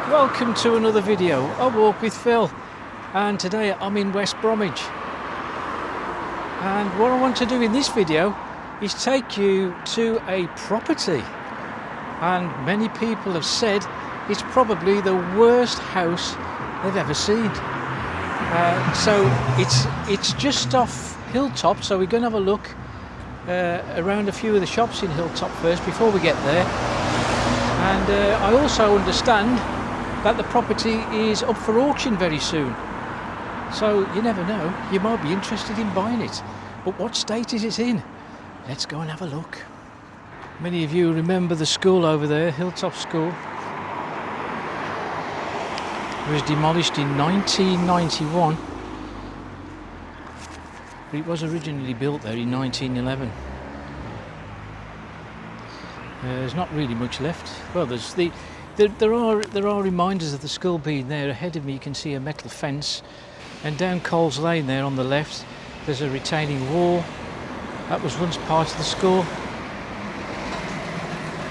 Welcome to another video, A Walk with Phil, and today I'm in West Bromwich, and what I want to do in this video is take you to a property, and many people have said it's probably the worst house they've ever seen. So it's just off Hilltop, so we're going to have a look around a few of the shops in Hilltop first before we get there. And I also understand that the property is up for auction very soon, so you never know, you might be interested in buying it. But what state is it in? Let's go and have a look. Many of you remember the school over there, Hilltop School. It was demolished in 1991, but it was originally built there in 1911. There's not really much left. Well, there are reminders of the school being there. Ahead of me you can see a metal fence, and down Coles Lane there on the left there's a retaining wall. That was once part of the school.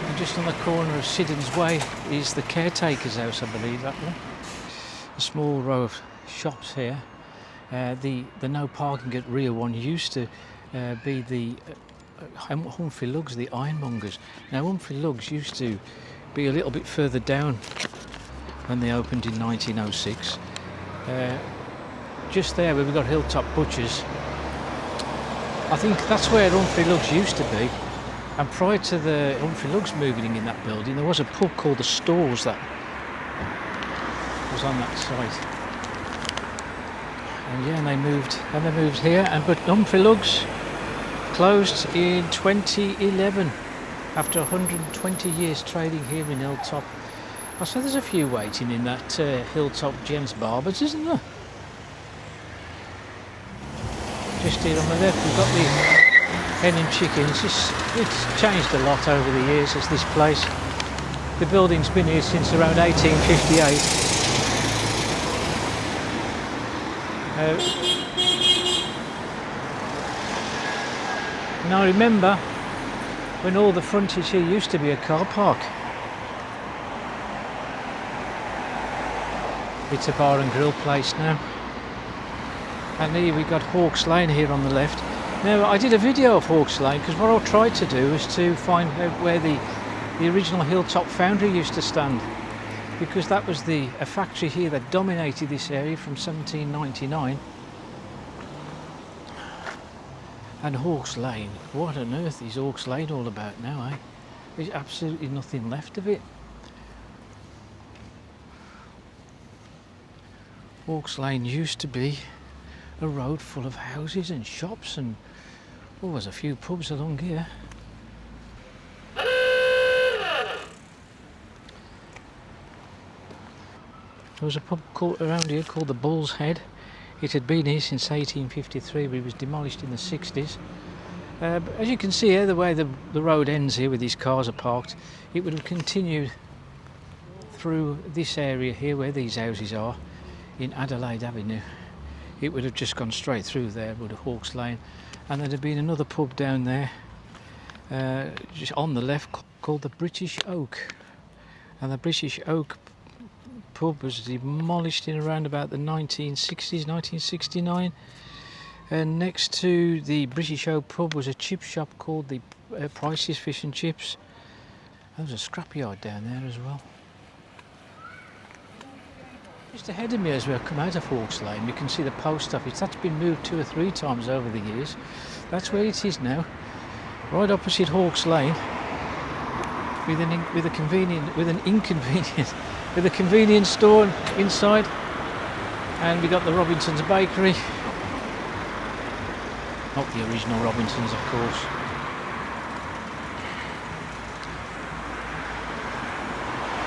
And just on the corner of Siddons Way is the caretaker's house, I believe, that one. A small row of shops here. The no parking at rear one used to be the Humphrey Lugs, the ironmongers. Now Humphrey Lugs used to be a little bit further down when they opened in 1906. Just there where we've got Hilltop Butchers, I think that's where Humphrey Lugs used to be. And prior to the Humphrey Lugs moving in that building, there was a pub called the Stores that was on that site. And yeah, and they moved here. But Humphrey Lugs closed in 2011 after 120 years trading here in Hilltop. I saw there's a few waiting in that Hilltop Gents Barbers, isn't there? Just here on the left we've got the hen and chickens. It's changed a lot over the years as this place. The building's been here since around 1858. Now I remember when all the frontage here used to be a car park. It's a bar and grill place now. And here we've got Hawks Lane here on the left. Now I did a video of Hawks Lane because what I tried to do was to find out where the original Hilltop foundry used to stand, because that was a factory here that dominated this area from 1799. And Hawks Lane, what on earth is Hawks Lane all about now, eh? There's absolutely nothing left of it. Hawks Lane used to be a road full of houses and shops, and there's a few pubs along here. There was a pub around here called the Bull's Head. It had been here since 1853, but it was demolished in the 60s. As you can see here, the way the road ends here where these cars are parked, it would have continued through this area here where these houses are in Adelaide Avenue. It would have just gone straight through there, would have Hawks Lane, and there'd have been another pub down there just on the left called the British Oak, and the British Oak pub was demolished in around about the 1960s, 1969, and next to the British Oak pub was a chip shop called the Price's Fish and Chips. There was a scrapyard down there as well. Just ahead of me as we come out of Hawks Lane, you can see the post office. That's been moved 2 or 3 times over the years. That's where it is now, right opposite Hawks Lane, with a convenience store inside, and we got the Robinson's Bakery. Not the original Robinson's, of course.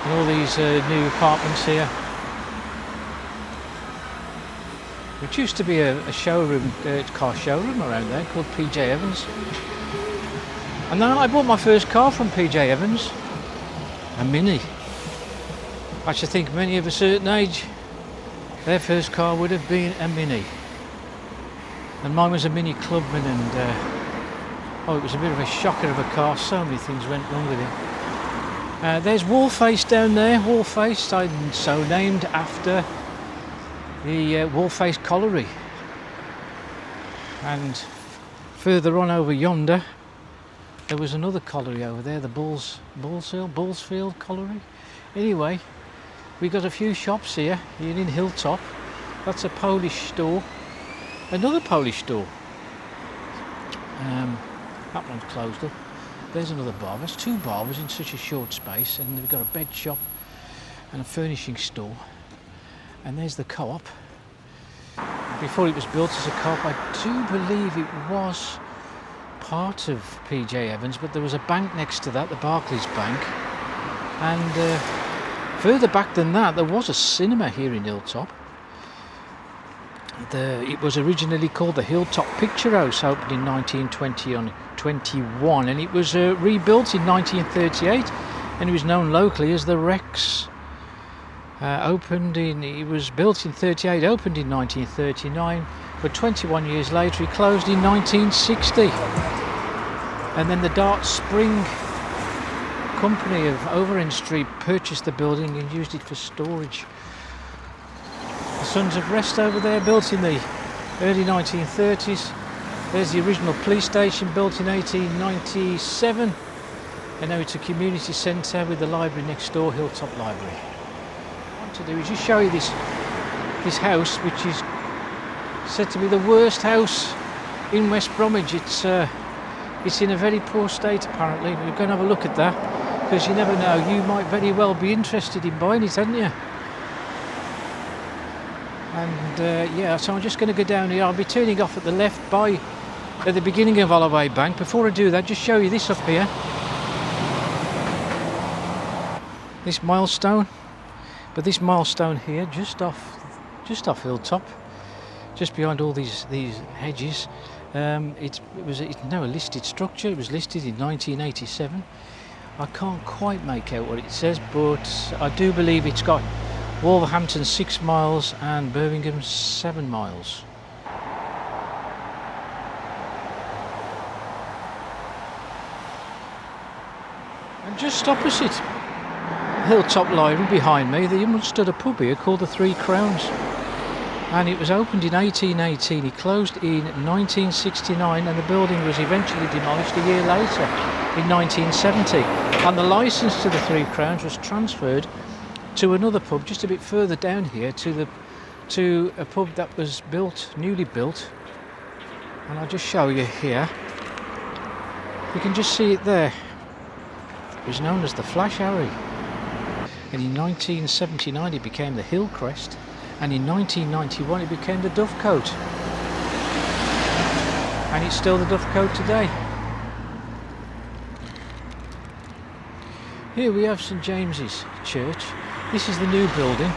And all these new apartments here, which used to be a showroom, car showroom around there called PJ Evans. And then I bought my first car from PJ Evans, a Mini. I should think many of a certain age, their first car would have been a Mini. And mine was a Mini Clubman, and it was a bit of a shocker of a car. So many things went wrong with it. There's Wallface down there, Wallface, so named after the Wallface colliery. And further on over yonder, there was another colliery over there, the Bullsfield colliery. Anyway, we got a few shops here in Hilltop. That's a Polish store, another Polish store. That one's closed up. There's another bar. There's two barbers in such a short space, and we've got a bed shop and a furnishing store. And there's the co-op. Before it was built as a co-op, I do believe it was part of PJ Evans, but there was a bank next to that, the Barclays Bank. And further back than that, there was a cinema here in Hilltop. It was originally called the Hilltop Picture House, opened in 1921, and it was rebuilt in 1938, and it was known locally as the Rex. It was built in 38, opened in 1939, but 21 years later it closed in 1960. And then the Dart Spring Company of Overend Street purchased the building and used it for storage. The Sons of Rest over there, built in the early 1930s. There's the original police station, built in 1897, and now it's a community centre with the library next door, Hilltop Library. What I want to do is just show you this house, which is said to be the worst house in West Bromwich. It's in a very poor state apparently. We're going to have a look at that, because you never know, you might very well be interested in buying it, hadn't you? And yeah, so I'm just going to go down here. I'll be turning off at the left at the beginning of Holloway Bank. Before I do that, just show you this up here. This milestone. But this milestone here, just off Hilltop, just behind all these hedges. It's now a listed structure. It was listed in 1987. I can't quite make out what it says, but I do believe it's got Wolverhampton 6 miles and Birmingham 7 miles. And just opposite Hilltop Library behind me, there once stood a pub here called the Three Crowns, and it was opened in 1818. It closed in 1969, and the building was eventually demolished a year later in 1970, and the licence to the Three Crowns was transferred to another pub just a bit further down here, to a pub that was newly built, and I'll just show you here. You can just see it there. It was known as the Flash Harry, and in 1979 it became the Hillcrest, and in 1991 it became the Dovecote, and it's still the Dovecote today. Here we have St James's Church. This is the new building.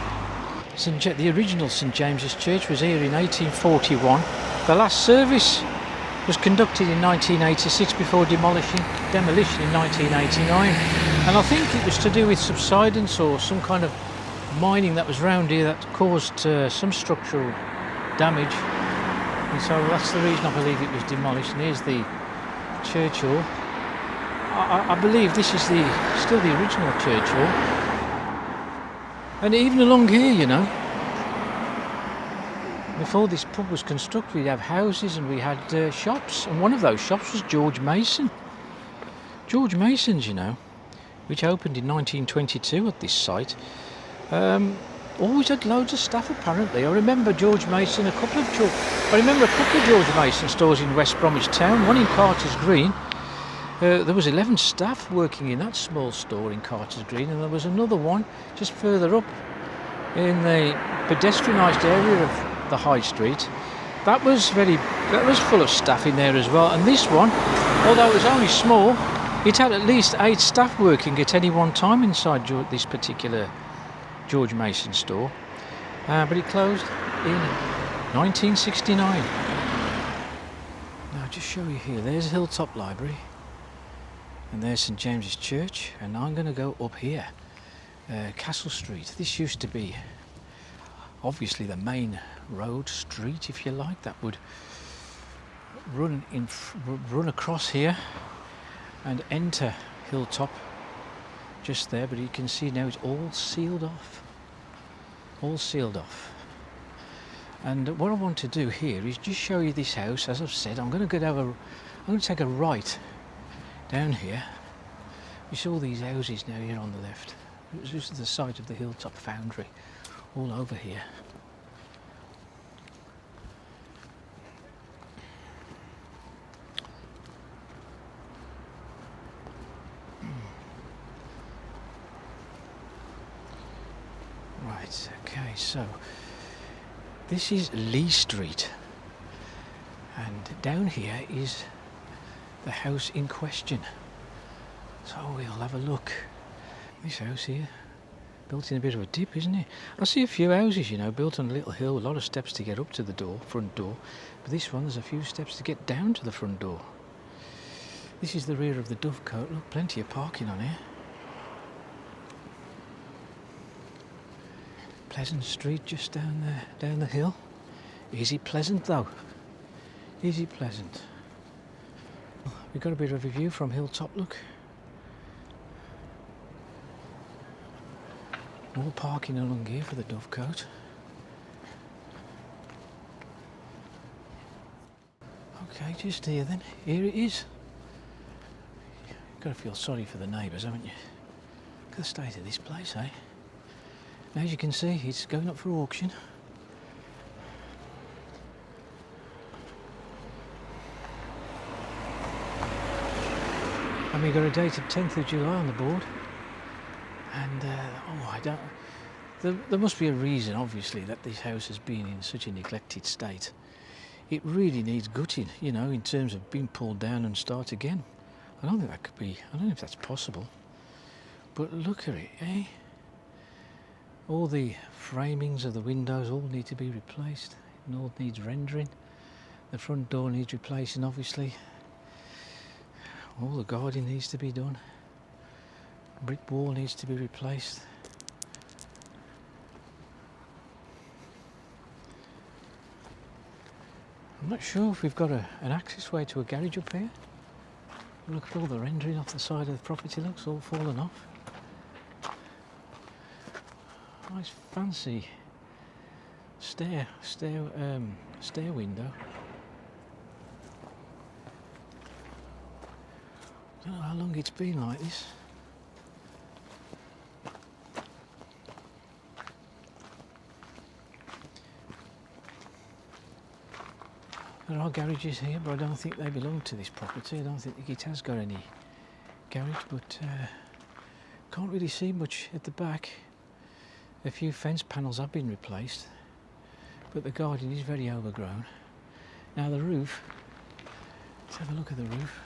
The original St James's Church was here in 1841. The last service was conducted in 1986 before demolition in 1989. And I think it was to do with subsidence or some kind of mining that was round here that caused some structural damage. And so that's the reason I believe it was demolished. And here's the church hall. I believe this is still the original church hall. And even along here, you know, before this pub was constructed, we'd have houses and we had shops, and one of those shops was George Mason. George Mason's, you know, which opened in 1922 at this site. Always had loads of staff apparently. I remember George Mason, a couple of George Mason stores in West Bromwich town, one in Carter's Green. There was 11 staff working in that small store in Carter's Green, and there was another one just further up in the pedestrianised area of the High Street. That was full of staff in there as well. And this one, although it was only small, it had at least 8 staff working at any one time inside this particular George Mason store. But it closed in 1969. Now, I'll just show you here. There's Hilltop Library. And there's St James's Church, and I'm going to go up here, Castle Street. This used to be obviously the main road, street if you like, that would run across here and enter Hilltop just there, but you can see now it's all sealed off. All sealed off. And what I want to do here is just show you this house. As I've said, I'm going to take a right down here. You see all these houses now here on the left. This is the site of the Hilltop Foundry, all over here. Right, okay, so this is Lee Street, and down here is the house in question. So we'll have a look. This house here, built in a bit of a dip, isn't it? I see a few houses, you know, built on a little hill, a lot of steps to get up to the door, front door, but this one there's a few steps to get down to the front door. This is the rear of the Dovecote. Look, plenty of parking on here. Pleasant Street just down there, down the hill. Is it pleasant though? Is it pleasant? We've got a bit of a view from Hilltop, look. More parking along here for the Dovecote. Okay, just here then. Here it is. You've got to feel sorry for the neighbours, haven't you? Look at the state of this place, eh? Now, as you can see, it's going up for auction. And we've got a date of 10th of July on the board. And, there must be a reason, obviously, that this house has been in such a neglected state. It really needs gutting, you know, in terms of being pulled down and start again. I don't think that could be, I don't know if that's possible. But look at it, eh? All the framings of the windows all need to be replaced. It all needs rendering. The front door needs replacing, obviously. All the guarding needs to be done. Brick wall needs to be replaced. I'm not sure if we've got an access way to a garage up here. Look at all the rendering off the side of the property, looks all fallen off. Nice fancy stair window. I don't know how long it's been like this. There are garages here, but I don't think they belong to this property. I don't think it has got any garage, but can't really see much at the back. A few fence panels have been replaced, but the garden is very overgrown. Now the roof, let's have a look at the roof.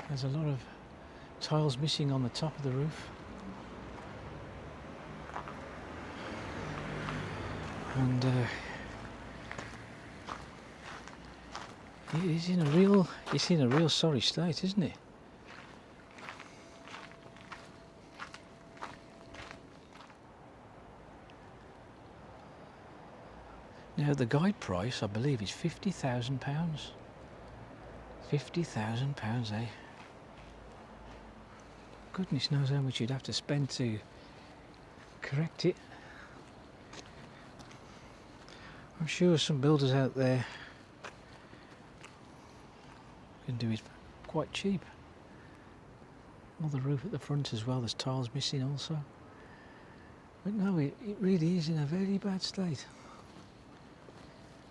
There's a lot of tiles missing on the top of the roof. And it's in a real sorry state, isn't it? Now the guide price, I believe, is £50,000. £50,000, eh? Goodness knows how much you'd have to spend to correct it. I'm sure some builders out there can do it quite cheap. All the roof at the front as well, there's tiles missing also. But no, it really is in a very bad state.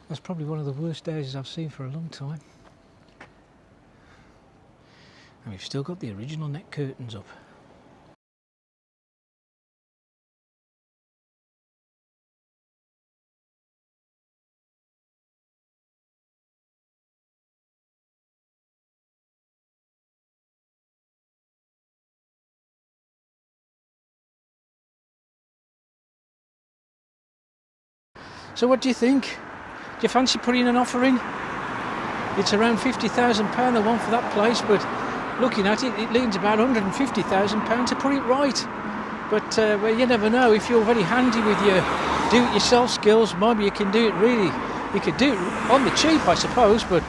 That's probably one of the worst houses I've seen for a long time. And we've still got the original net curtains up. So what do you think? Do you fancy putting an offer in? It's around £50,000 they want for that place, but looking at it, it leans about £150,000 to put it right. But well, you never know. If you're very handy with your do-it-yourself skills, maybe you can do it really. You could do it on the cheap, I suppose, but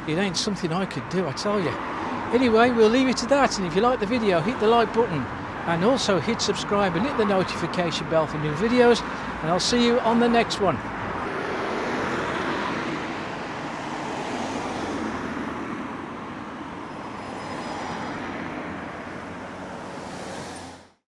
it ain't something I could do, I tell you. Anyway, we'll leave it to that, and if you like the video, hit the like button and also hit subscribe and hit the notification bell for new videos, and I'll see you on the next one.